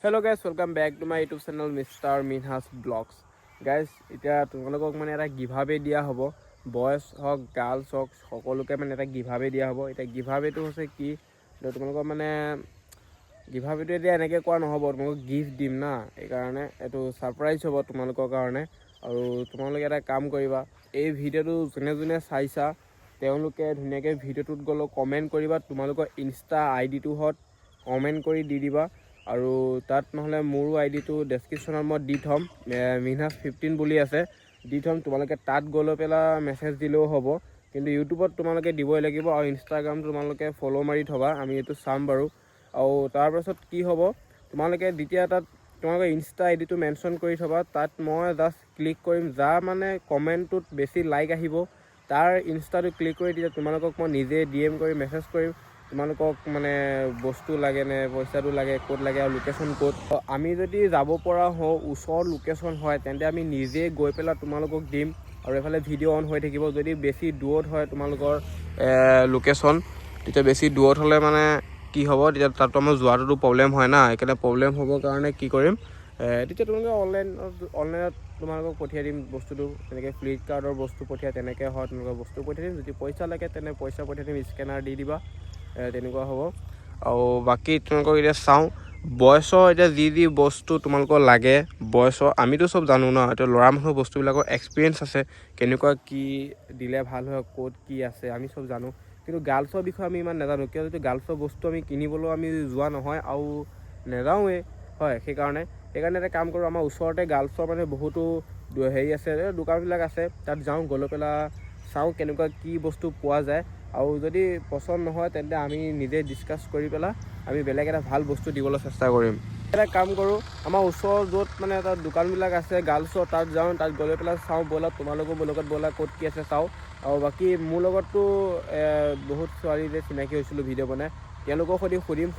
Hello guys, welcome back to my YouTube channel Mr. Minhas Vlogs. Guys, এতিয়া তোমালোকক মানে এটা গিভআৱে দিয়া হ'ব। বয়স হওক, গাৰ্লছ হওক, সকলোকে মানে এটা গিভআৱে দিয়া হ'ব। এতিয়া গিভআৱেটো হৈছে কি? তোমালোকক মানে গিভআৱেটো এতিয়া এনেকৈ কোৱা নহ'ব, তোমালোকক গিফ্ট দিম না। সেইকাৰণে এইটো ছাৰপ্ৰাইজ হ'ব তোমালোকৰ কাৰণে। আৰু তোমালোকে এটা কাম কৰিবা, এই ভিডিঅ'টো যোনে যোনে চাইছা তেওঁলোকে ধুনীয়াকৈ ভিডিঅ'টোত গ'লেও কমেণ্ট কৰিবা, তোমালোকৰ ইনষ্টা আইডিটোত কমেণ্ট কৰি দি দিবা। আৰু তাত নহ'লে মোৰো আইডিটো ডেছক্ৰিপশ্যনত মই দি থ'ম, minhas15 বুলি আছে, দি থ'ম। তোমালোকে তাত গৈ পেলাই মেছেজ দিলেও হ'ব, কিন্তু ইউটিউবত তোমালোকে দিবই লাগিব। আৰু ইনষ্টাগ্ৰাম তোমালোকে ফ'ল' মাৰি থ'বা, আমি এইটো চাম বাৰু। আৰু তাৰপাছত কি হ'ব, তোমালোকে যেতিয়া তাত তোমালোকে ইনষ্টা আইডিটো মেনশ্যন কৰি থ'বা, তাত মই জাষ্ট ক্লিক কৰিম, যাৰ মানে কমেণ্টটোত বেছি লাইক আহিব তাৰ ইনষ্টাটো ক্লিক কৰি তেতিয়া তোমালোকক মই নিজে DM কৰি মেছেজ কৰিম, তোমালোকক মানে বস্তু লাগে নে পইচাটো লাগে, ক'ত লাগে আৰু লোকেশ্যন ক'ত। আমি যদি যাব পৰা হওঁ, ওচৰৰ লোকেশ্যন হয়, তেন্তে আমি নিজে গৈ পেলাই তোমালোকক দিম। আৰু এইফালে ভিডিঅ' অন হৈ থাকিব। যদি বেছি দূৰত হয় তোমালোকৰ লোকেশ্যন, তেতিয়া বেছি দূৰত হ'লে মানে কি হ'ব, তেতিয়া তাতো আমাৰ যোৱাটোতো প্ৰব্লেম হয় না। সেইকাৰণে প্ৰব্লেম হ'বৰ কাৰণে কি কৰিম, তেতিয়া তোমালোকে অনলাইনত তোমালোকক পঠিয়াই দিম বস্তুটো। তেনেকৈ ফ্লিপকাৰ্টৰ বস্তু পঠিয়াই তেনেকৈ হয়, তোমালোকৰ বস্তু পঠিয়াই দিম। যদি পইচা লাগে তেনে পইচা পঠিয়াই দিম, স্কেনাৰ দি দিবা, তেনেকুৱা হ'ব। আৰু বাকী তোমালোকক এতিয়া চাওঁ, বয়সৰ এতিয়া যি বস্তু তোমালোকৰ লাগে, বয়সৰ আমিতো চব জানো ন। এতিয়া ল'ৰা মানুহৰ বস্তুবিলাকৰ এক্সপিৰিয়েঞ্চ আছে, কেনেকুৱা কি দিলে ভাল হয়, ক'ত কি আছে আমি চব জানো। কিন্তু গাৰ্লছৰ বিষয়ে আমি ইমান নাজানো, কিয় যদি গাৰ্লছৰ বস্তু আমি কিনিবলৈও আমি যোৱা নহয় আৰু নাযাওঁৱেই হয়। সেইকাৰণে এটা কাম কৰোঁ, আমাৰ ওচৰতে গাৰ্লছৰ মানে বহুতো হেৰি আছে, দোকানবিলাক আছে, তাত যাওঁ, গৈ পেলাই চাওঁ কেনেকুৱা কি বস্তু পোৱা যায়। আৰু যদি পচন্দ নহয় তেন্তে আমি নিজে ডিছকাছ কৰি পেলাই আমি বেলেগ এটা ভাল বস্তু দিবলৈ চেষ্টা কৰিম। এটা কাম কৰোঁ, আমাৰ ওচৰৰ য'ত মানে এটা দোকানবিলাক আছে গাৰ্লছৰ, তাত যাওঁ, তাত গৈ পেলাই চাওঁ, ব'লা তোমালোকো মোৰ লগত ব'লা, ক'ত কি আছে চাওঁ। আৰু বাকী মোৰ লগততো বহুত ছোৱালী যে চিনাকি হৈছিলোঁ ভিডিঅ' বনাই, তেওঁলোকক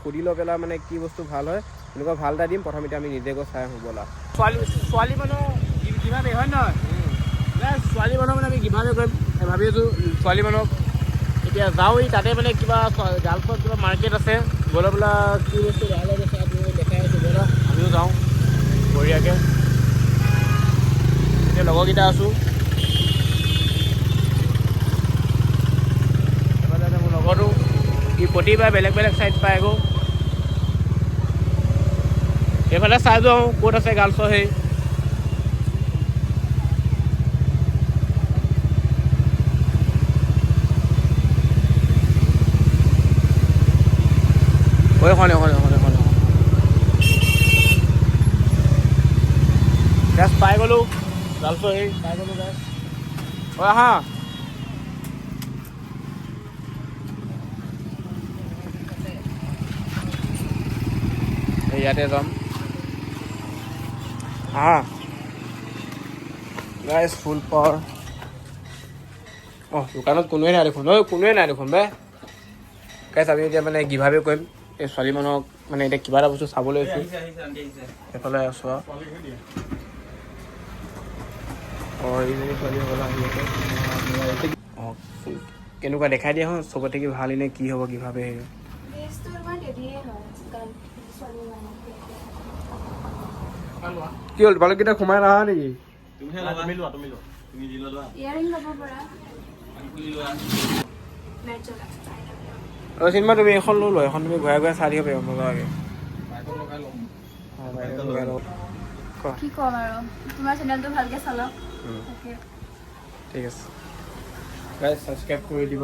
সুধি লৈ পেলাই মানে কি বস্তু ভাল হয় তেনেকুৱা ভাল এটা দিম। প্ৰথমতে আমি নিজে গৈ চাই আহোঁ ব'লা। ছোৱালী মানুহ গিভআৱে হয় নহয়, ছোৱালী মানুহ মানে আমি গিভআৱে কৰিম ভাবি আছোঁ। ছোৱালী মানুহক এতিয়া যাওঁৱেই, তাতে মানে কিবা গাৰ্লছৰ কিবা মাৰ্কেট আছে, গ'লে পেলাই কি বস্তু ভাল হ'ব দেখাই আছোঁ ব'লা, আমিও যাওঁ বঢ়িয়াকৈ। এতিয়া লগৰকেইটা আছোঁ, এফালে মোৰ লগৰটো কি প্ৰতিবাৰে বেলেগ বেলেগ চাইড পাই আকৌ, এইফালে চাই যাওঁ ক'ত আছে গাৰ্লছৰ সেই। গেছ পাই গ'লোঁ, গাৰ্লছৰ সেই পাই গ'লোঁ গেছ। আহা ইয়াতে যাম, আহা গাইছ ফুল পাৱাৰ। দোকানত কোনোৱে নাই দেখোন, কোনোৱে নাই দেখোন বে। গাইছ আমি এতিয়া মানে গিভআৱে কৰিম এই ছোৱালী মানুহক, মানে এতিয়া কিবা এটা বস্তু চাবলৈ আছোঁ। সেইফালে আছোঁ এইজনী ছোৱালী হ'বলৈ আহি আছে। কেনেকুৱা দেখাই দিয়া হয় চবতে কি ভাল এনে কি হ'ব গিভআৱে। কি হ'ল তোমালোককেইটা সোমাই নাহা নেকি? চিনেমা তুমি এখন লৈ লোৱা, এখন তুমি ঘূৰাই ঘূৰাই চাই দিব পাৰিবা মজাকৈ। কি ক'ম আৰু, তোমাৰ চেনেলটো ভালকৈ চলক। ঠিক আছে গাইজ, ছাবস্ক্ৰাইব কৰি দিব।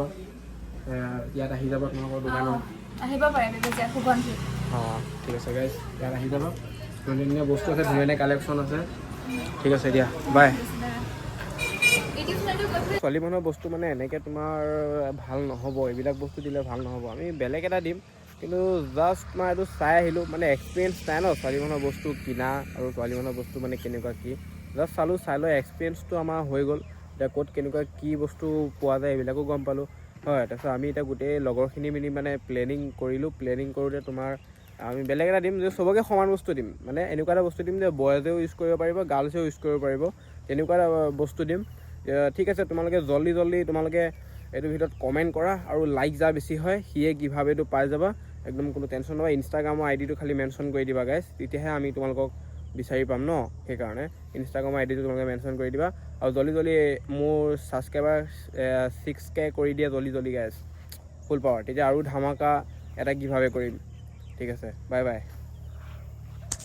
ইয়াত আহি যাব তোমালোকৰ দোকানত, আহিব পাৰে শুভনশীল। ঠিক আছে গাইজ, ইয়াত আহি যাব, ধুনীয়া ধুনীয়া বস্তু আছে, ধুনীয়া ধুনীয়া কালেকশ্যন আছে। ঠিক আছে দিয়া, বাই। ছোৱালী মানুহৰ বস্তু মানে এনেকৈ তোমাৰ ভাল নহ'ব, এইবিলাক বস্তু দিলে ভাল নহ'ব। আমি বেলেগ এটা দিম, কিন্তু জাষ্ট মই এইটো চাই আহিলোঁ, মানে এক্সপিৰিয়েঞ্চ নাই ন ছোৱালী মানুহৰ বস্তু কিনা আৰু ছোৱালী মানুহৰ বস্তু মানে কেনেকুৱা কি, জাষ্ট চালোঁ, চাই লৈ এক্সপিৰিয়েঞ্চটো আমাৰ হৈ গ'ল। এতিয়া ক'ত কেনেকুৱা কি বস্তু পোৱা যায় এইবিলাকো গম পালোঁ হয়। তাৰপিছত আমি এতিয়া গোটেই লগৰখিনি মিলি মানে প্লেনিং কৰিলোঁ। প্লেনিং কৰোঁতে তোমাৰ আমি বেলেগ এটা দিম, যে চবকে সমান বস্তু দিম, মানে এনেকুৱা এটা বস্তু দিম যে বয়জেও ইউজ কৰিব পাৰিব, গাৰ্লছেও ইউজ কৰিব পাৰিব, তেনেকুৱা এটা বস্তু দিম। ঠিক আছে, তোমালোকে জল্দি তোমালোকে এইটো ভিডিঅ'ত কমেণ্ট কৰা আৰু লাইক যাৰ বেছি হয় সিয়ে গিভআৱেটো পাই যাবা। একদম কোনো টেনশ্যন নহয় ইনষ্টাগ্ৰামৰ আইডিটো খালি মেনশ্যন কৰি দিবা গাইজ তেতিয়াহে আমি তোমালোকক বিচাৰি পাম ন সেইকাৰণে ইনষ্টাগ্ৰামৰ আইডিটো তোমালোকে মেনশ্যন কৰি দিবা আৰু জল্দি মোৰ ছাবস্ক্ৰাইবাৰ 6K কৰি দিয়া জল্দি গাইজ ফুল পাৱাৰ তেতিয়া আৰু ধামাকা এটা গিভআৱে কৰিম ঠিক আছে বাই বাই